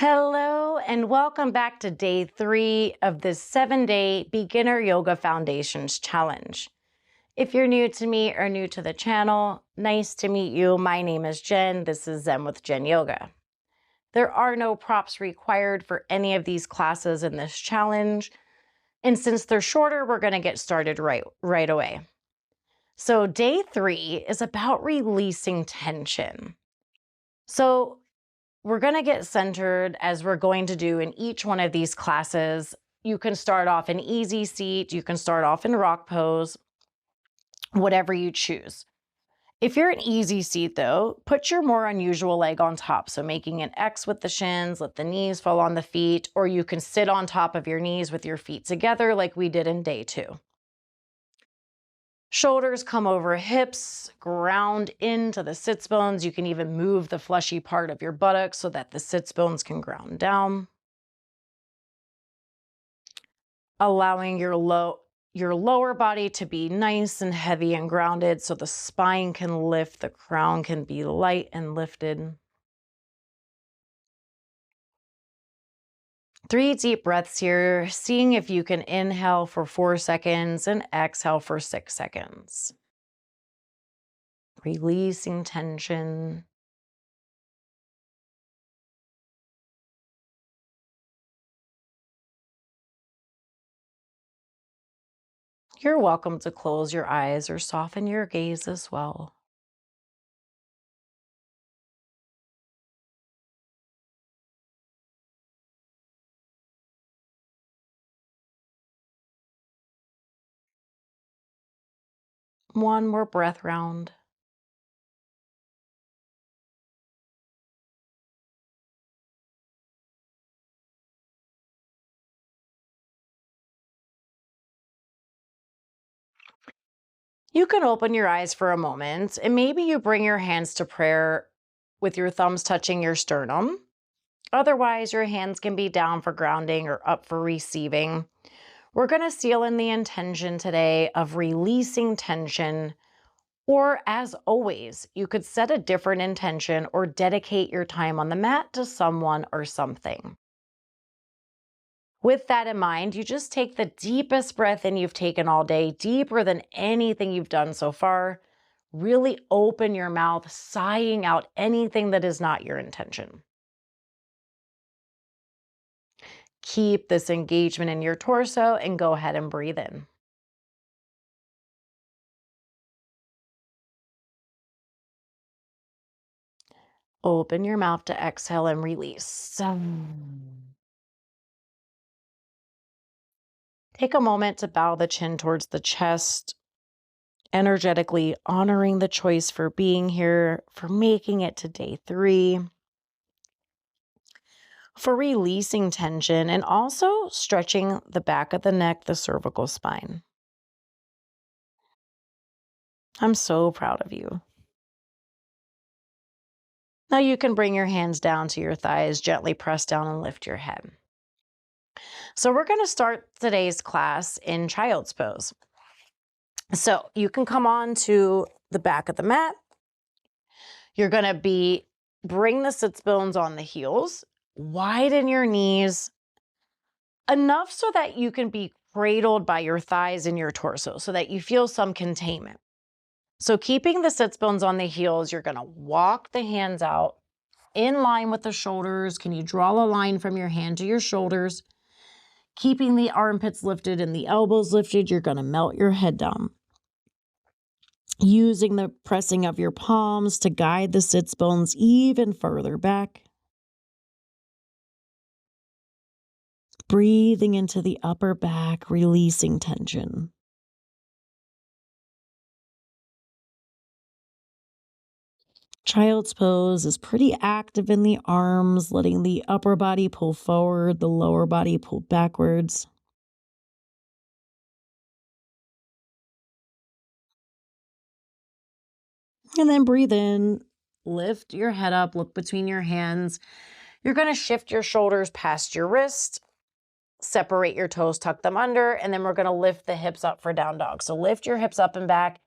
Hello, and welcome back to day 3 of this 7-day Beginner Yoga Foundations Challenge. If you're new to me or new to the channel, nice to meet you. My name is Jen. This is Zen with Jen Yoga. There are no props required for any of these classes in this challenge. And since they're shorter, we're going to get started right away. So day 3 is about releasing tension. So we're going to get centered as we're going to do in each one of these classes. You can start off in easy seat. You can start off in rock pose, whatever you choose. If you're in easy seat though, put your more unusual leg on top. So making an X with the shins, let the knees fall on the feet, or you can sit on top of your knees with your feet together like we did in day 2. Shoulders come over hips, ground into the sits bones. You can even move the fleshy part of your buttocks so that the sits bones can ground down. Allowing your lower body to be nice and heavy and grounded so the spine can lift, the crown can be light and lifted. 3 deep breaths here, seeing if you can inhale for 4 seconds and exhale for 6 seconds. Releasing tension. You're welcome to close your eyes or soften your gaze as well. One more breath round. You can open your eyes for a moment and maybe you bring your hands to prayer with your thumbs touching your sternum. Otherwise, your hands can be down for grounding or up for receiving. We're going to seal in the intention today of releasing tension, or as always, you could set a different intention or dedicate your time on the mat to someone or something. With that in mind, you just take the deepest breath in you've taken all day, deeper than anything you've done so far. Really open your mouth, sighing out anything that is not your intention. Keep this engagement in your torso and go ahead and breathe in. Open your mouth to exhale and release. Take a moment to bow the chin towards the chest, energetically honoring the choice for being here, for making it to day 3, for releasing tension, and also stretching the back of the neck, the cervical spine. I'm so proud of you. Now you can bring your hands down to your thighs, gently press down and lift your head. So we're going to start today's class in Child's Pose. So you can come on to the back of the mat. You're going to bring the sits bones on the heels, widen your knees enough so that you can be cradled by your thighs and your torso so that you feel some containment. So keeping the sits bones on the heels, you're going to walk the hands out in line with the shoulders. Can you draw a line from your hand to your shoulders? Keeping the armpits lifted and the elbows lifted, you're going to melt your head down. Using the pressing of your palms to guide the sits bones even further back. Breathing into the upper back, releasing tension. Child's pose is pretty active in the arms, letting the upper body pull forward, the lower body pull backwards. And then breathe in, lift your head up, look between your hands. You're going to shift your shoulders past your wrist, separate your toes, tuck them under, and then we're going to lift the hips up for down dog. So lift your hips up and back.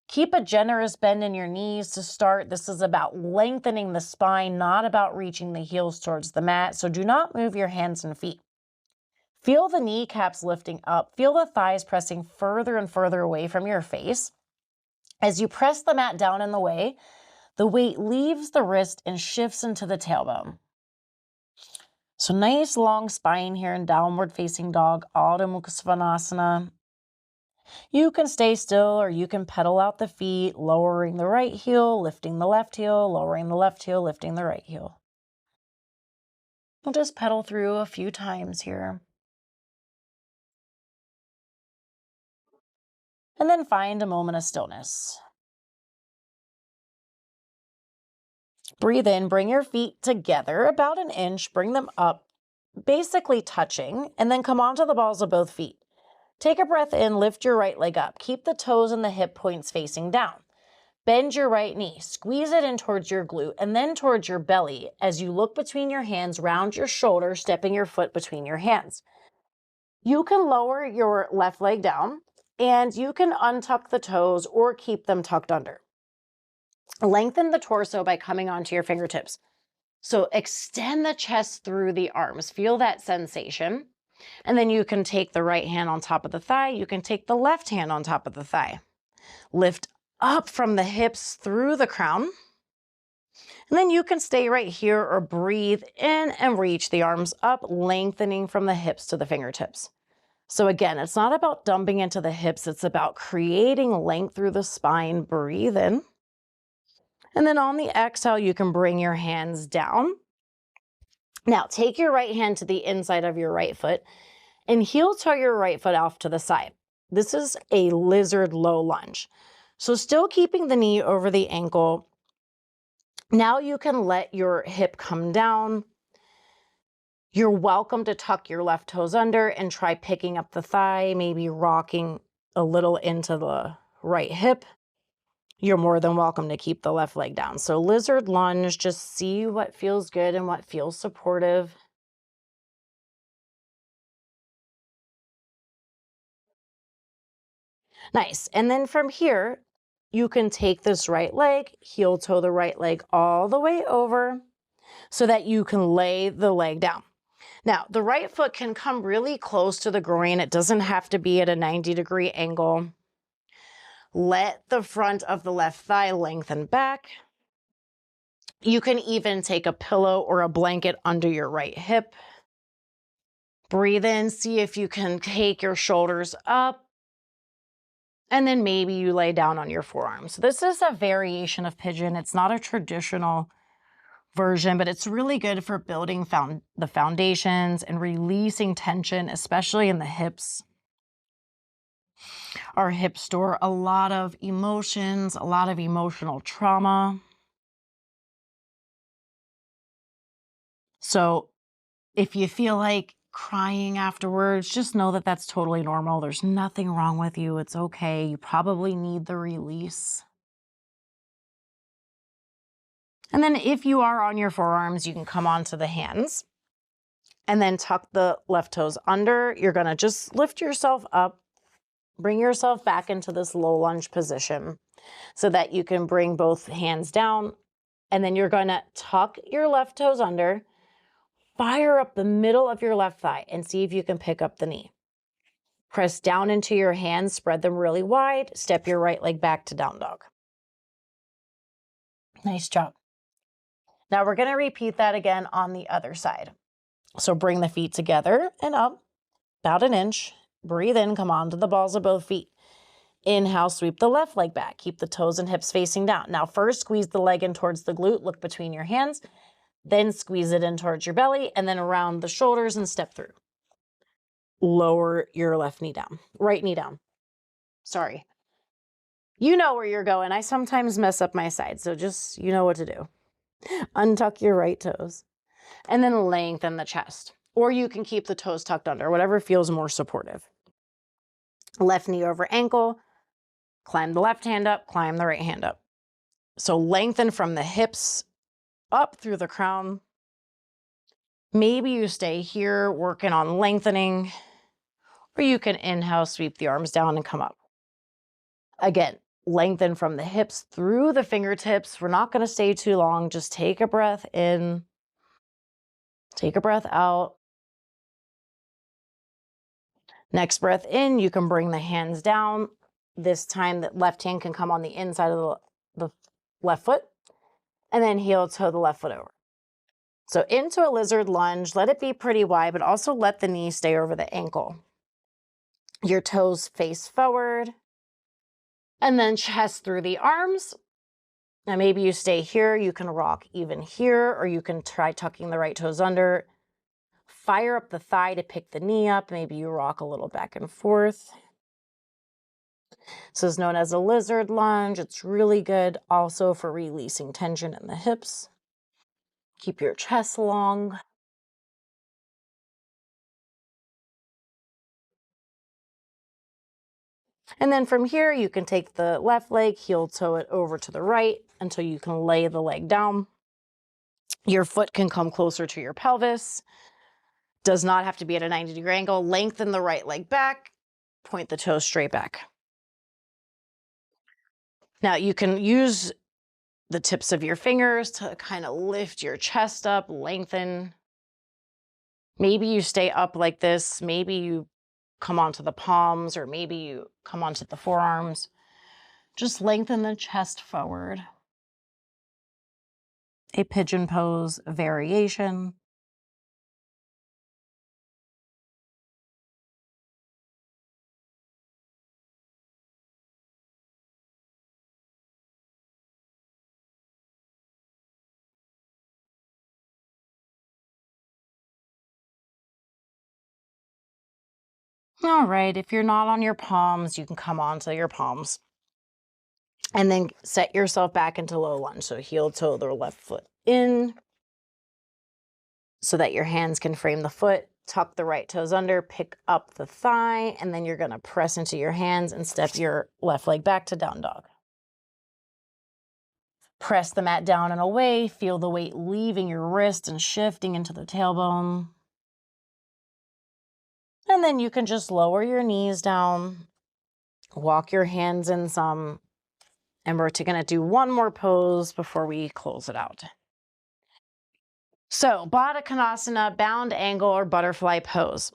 Keep a generous bend in your knees to start. This is about lengthening the spine, not about reaching the heels towards the mat. So do not move your hands and feet. Feel the kneecaps lifting up. Feel the thighs pressing further and further away from your face. As you press the mat down in the way, the weight leaves the wrist and shifts into the tailbone. So nice long spine here in downward facing dog, Adho Mukha Svanasana. You can stay still or you can pedal out the feet, lowering the right heel, lifting the left heel, lowering the left heel, lifting the right heel. We'll just pedal through a few times here. And then find a moment of stillness. Breathe in, bring your feet together about an inch, bring them up, basically touching, and then come onto the balls of both feet. Take a breath in, lift your right leg up. Keep the toes and the hip points facing down. Bend your right knee, squeeze it in towards your glute and then towards your belly. As you look between your hands, round your shoulder, stepping your foot between your hands. You can lower your left leg down and you can untuck the toes or keep them tucked under. Lengthen the torso by coming onto your fingertips. So extend the chest through the arms. Feel that sensation. And then you can take the right hand on top of the thigh. You can take the left hand on top of the thigh. Lift up from the hips through the crown. And then you can stay right here or breathe in and reach the arms up, lengthening from the hips to the fingertips. So again, it's not about dumping into the hips. It's about creating length through the spine. Breathe in. And then on the exhale, you can bring your hands down. Now, take your right hand to the inside of your right foot and heel toe your right foot off to the side. This is a lizard low lunge. So still keeping the knee over the ankle. Now you can let your hip come down. You're welcome to tuck your left toes under and try picking up the thigh, maybe rocking a little into the right hip. You're more than welcome to keep the left leg down. So lizard lunge, just see what feels good and what feels supportive. Nice. And then from here, you can take this right leg, heel toe the right leg all the way over so that you can lay the leg down. Now, the right foot can come really close to the groin. It doesn't have to be at a 90-degree angle. Let the front of the left thigh lengthen back. You can even take a pillow or a blanket under your right hip. Breathe in, see if you can take your shoulders up. And then maybe you lay down on your forearms. So this is a variation of pigeon. It's not a traditional version, but it's really good for building the foundations and releasing tension, especially in the hips. Our hips store a lot of emotions, a lot of emotional trauma. So if you feel like crying afterwards, just know that that's totally normal. There's nothing wrong with you. It's okay. You probably need the release. And then if you are on your forearms, you can come onto the hands and then tuck the left toes under. You're going to just lift yourself up, bring yourself back into this low lunge position so that you can bring both hands down. And then you're going to tuck your left toes under, fire up the middle of your left thigh and see if you can pick up the knee. Press down into your hands, spread them really wide, step your right leg back to down dog. Nice job. Now we're going to repeat that again on the other side. So bring the feet together and up about an inch. Breathe in, come onto the balls of both feet. Inhale, sweep the left leg back. Keep the toes and hips facing down. Now first squeeze the leg in towards the glute, look between your hands, then squeeze it in towards your belly and then around the shoulders and step through. Lower your left knee down, right knee down. Sorry. You know where you're going. I sometimes mess up my side, so just, you know what to do. Untuck your right toes and then lengthen the chest. Or you can keep the toes tucked under, whatever feels more supportive. Left knee over ankle, climb the left hand up, climb the right hand up. So lengthen from the hips up through the crown. Maybe you stay here working on lengthening, or you can inhale, sweep the arms down and come up. Again, Lengthen from the hips through the fingertips. We're not going to stay too long. Just take a breath in, take a breath out. Next breath in, you can bring the hands down. This time the left hand can come on the inside of the left foot, and then heel toe the left foot over. So into a lizard lunge, let it be pretty wide, but also let the knee stay over the ankle. Your toes face forward, and then chest through the arms. Now maybe you stay here, you can rock even here, or you can try tucking the right toes under. Fire up the thigh to pick the knee up. Maybe you rock a little back and forth. This is known as a lizard lunge. It's really good also for releasing tension in the hips. Keep your chest long. And then from here, you can take the left leg, heel toe it over to the right until you can lay the leg down. Your foot can come closer to your pelvis. Does not have to be at a 90-degree angle. Lengthen the right leg back. Point the toes straight back. Now you can use the tips of your fingers to kind of lift your chest up, lengthen. Maybe you stay up like this. Maybe you come onto the palms, or maybe you come onto the forearms. Just lengthen the chest forward. A pigeon pose variation. All right, if you're not on your palms, you can come onto your palms. And then set yourself back into low lunge. So heel toe the left foot in so that your hands can frame the foot. Tuck the right toes under, pick up the thigh, and then you're gonna press into your hands and step your left leg back to down dog. Press the mat down and away. Feel the weight leaving your wrist and shifting into the tailbone. And then you can just lower your knees down, walk your hands in some, and we're gonna do one more pose before we close it out. So Baddha Konasana, bound angle, or butterfly pose.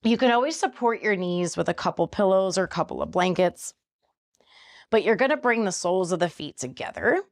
You can always support your knees with a couple pillows or a couple of blankets, but you're gonna bring the soles of the feet together.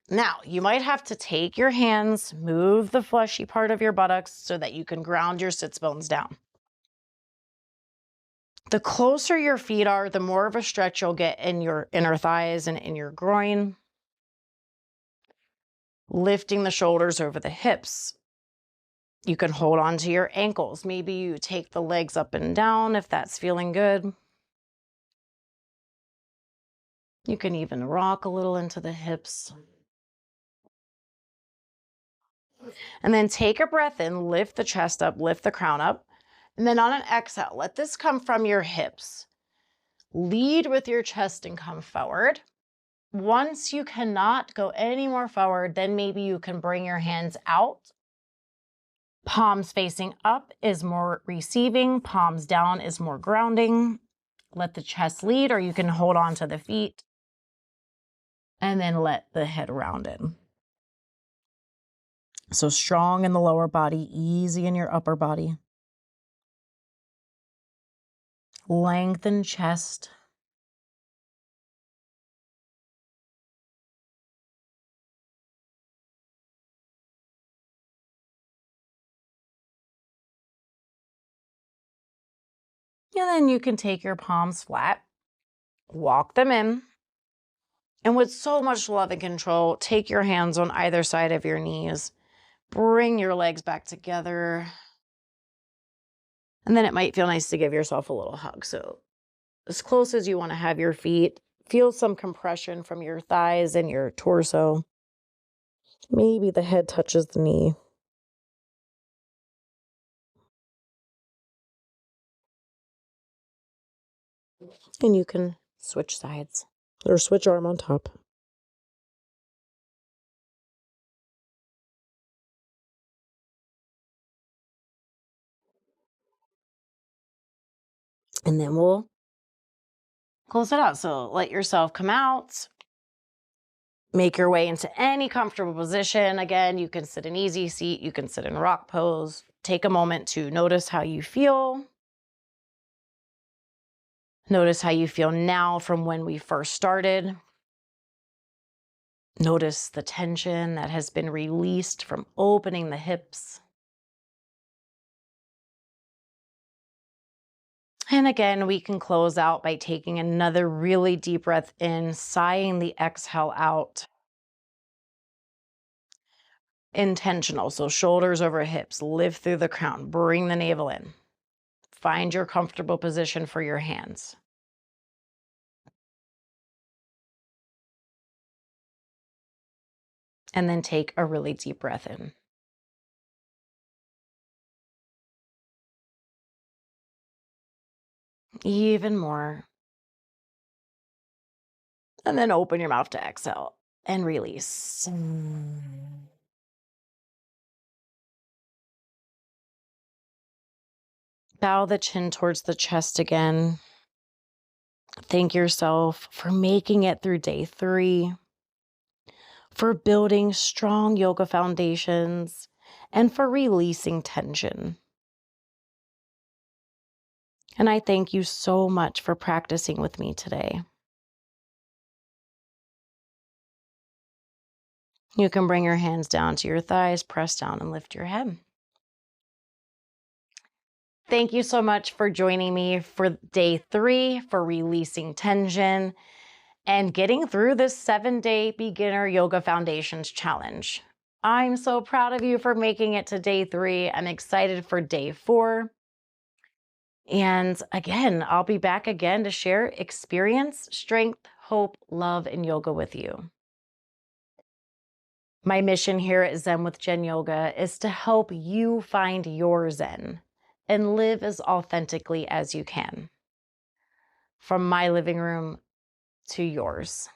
Now, you might have to take your hands, move the fleshy part of your buttocks so that you can ground your sits bones down. The closer your feet are, the more of a stretch you'll get in your inner thighs and in your groin. Lifting the shoulders over the hips. You can hold on to your ankles. Maybe you take the legs up and down if that's feeling good. You can even rock a little into the hips. And then take a breath in, lift the chest up, lift the crown up. And then on an exhale, let this come from your hips. Lead with your chest and come forward. Once you cannot go any more forward, then maybe you can bring your hands out. Palms facing up is more receiving. Palms down is more grounding. Let the chest lead, or you can hold on to the feet. And then let the head round in. So strong in the lower body, easy in your upper body. Lengthen chest. And then you can take your palms flat, walk them in. And with so much love and control, take your hands on either side of your knees. Bring your legs back together. And then it might feel nice to give yourself a little hug. So as close as you want to have your feet, feel some compression from your thighs and your torso. Maybe the head touches the knee. And you can switch sides or switch arm on top. And then we'll close it out. So let yourself come out. Make your way into any comfortable position. Again, you can sit in easy seat, you can sit in rock pose. Take a moment to notice how you feel. Notice how you feel now from when we first started. Notice the tension that has been released from opening the hips. And again, we can close out by taking another really deep breath in, sighing the exhale out. Intentional, so shoulders over hips, lift through the crown, bring the navel in. Find your comfortable position for your hands. And then take a really deep breath in. Even more. And then open your mouth to exhale and release. Bow the chin towards the chest again. Thank yourself for making it through day 3, for building strong yoga foundations, and for releasing tension. And I thank you so much for practicing with me today. You can bring your hands down to your thighs, press down and lift your head. Thank you so much for joining me for day 3, for releasing tension and getting through this 7-day beginner yoga foundations challenge. I'm so proud of you for making it to day 3. I'm excited for day 4. And again, I'll be back again to share experience, strength, hope, love, and yoga with you. My mission here at Zen with Jen Yoga is to help you find your Zen and live as authentically as you can. From my living room to yours.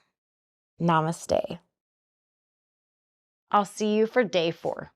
Namaste. I'll see you for day 4.